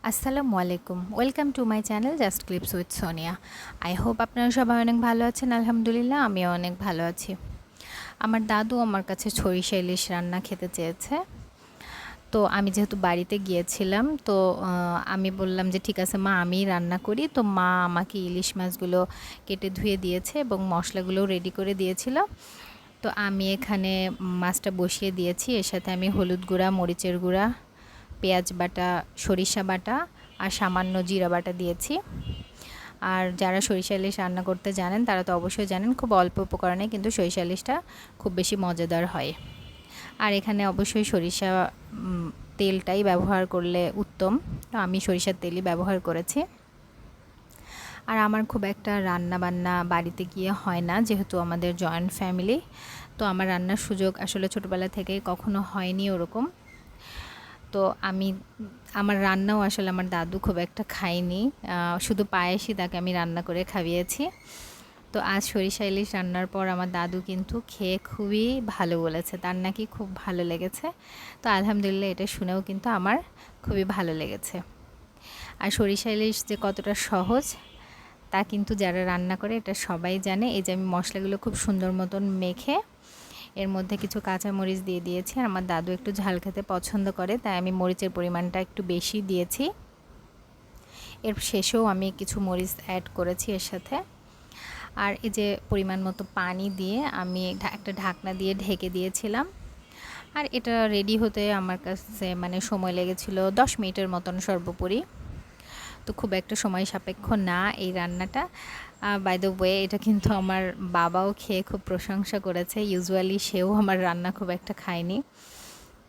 আসসালামু আলাইকুম, welcome to my channel just clips with Sonia. I hope আপনারা সবাই অনেক ভালো আছেন। আলহামদুলিল্লাহ আমিও অনেক ভালো আছি। আমার দাদু আমার কাছে সরিষা ইলিশ রান্না খেতে চেয়েছে। তো আমি যেহেতু বাড়িতে গিয়েছিলাম, তো আমি বললাম যে ঠিক আছে মা, আমিই রান্না করি। তো মা আমাকে ইলিশ মাছগুলো কেটে ধুয়ে দিয়েছে এবং মশলাগুলোও রেডি করে দিয়েছিল। তো আমি এখানে মাছটা বসিয়ে দিয়েছি। এর সাথে আমি হলুদ গুঁড়া, মরিচের গুঁড়া, পেঁয়াজ বাটা, সরিষা বাটা আর সামান্য জিরা বাটা দিয়েছি। আর যারা সরিষা ইলিশ রান্না করতে জানেন তারা তো অবশ্যই জানেন, খুব অল্প উপকরণে কিন্তু সরিষা ইলিশটা খুব বেশি মজাদার হয়। আর এখানে অবশ্যই সরিষা তেলটাই ব্যবহার করলে উত্তম। তো আমি সরিষার তেলই ব্যবহার করেছি। আর আমার খুব একটা রান্না বান্না বাড়িতে গিয়ে হয় না, যেহেতু আমাদের জয়েন্ট ফ্যামিলি। তো আমার রান্নার সুযোগ আসলে ছোটোবেলা থেকেই কখনো হয়নি ওরকম। তো আমার রান্নাও আসলে আমার দাদু খুব একটা খায়নি, শুধু পায়েসই তাকে আমি রান্না করে খাইয়েছি। তো আজ সরিষা ইলিশ রান্নার পর আমার দাদু কিন্তু খেয়ে খুবই ভালো বলেছে, তার নাকি খুব ভালো লেগেছে। তো আলহামদুলিল্লাহ, এটা শুনেও কিন্তু আমার খুবই ভালো লেগেছে। আর সরিষা ইলিশ যে কতটা সহজ তা কিন্তু যারা রান্না করে এটা সবাই জানে। এই যে আমি মশলাগুলো খুব সুন্দর মতন মেখে এর মধ্যে কিছু কাঁচামরিচ দিয়ে দিয়েছি। আর আমার দাদু একটু ঝাল খেতে পছন্দ করে, তাই আমি মরিচের পরিমাণটা একটু বেশি দিয়েছি। এর শেষেও আমি কিছু মরিচ অ্যাড করেছি এর সাথে। আর এই যে পরিমাণ মতো পানি দিয়ে আমি একটা ঢাকনা দিয়ে ঢেকে দিয়েছিলাম। আর এটা রেডি হতে আমার কাছে সময় লেগেছিল 10 মিনিটের মতন সর্বোপরি। তো খুব একটা সময় সাপেক্ষ না এই রান্নাটা। বাই দ্য ওয়ে, এটা কিন্তু আমার বাবাও খেয়ে খুব প্রশংসা করেছে। ইউজুয়ালি সেও আমার রান্না খুব একটা খায়নি।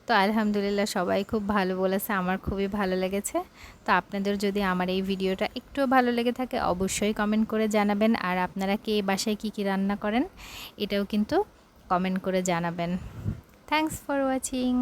তো আলহামদুলিল্লাহ সবাই খুব ভালো বলেছে, আমার খুবই ভালো লেগেছে। তো আপনাদের যদি আমার এই ভিডিওটা একটুও ভালো লেগে থাকে অবশ্যই কমেন্ট করে জানাবেন। আর আপনারা কে বাসায় কী কী রান্না করেন এটাও কিন্তু কমেন্ট করে জানাবেন। Thanks for watching.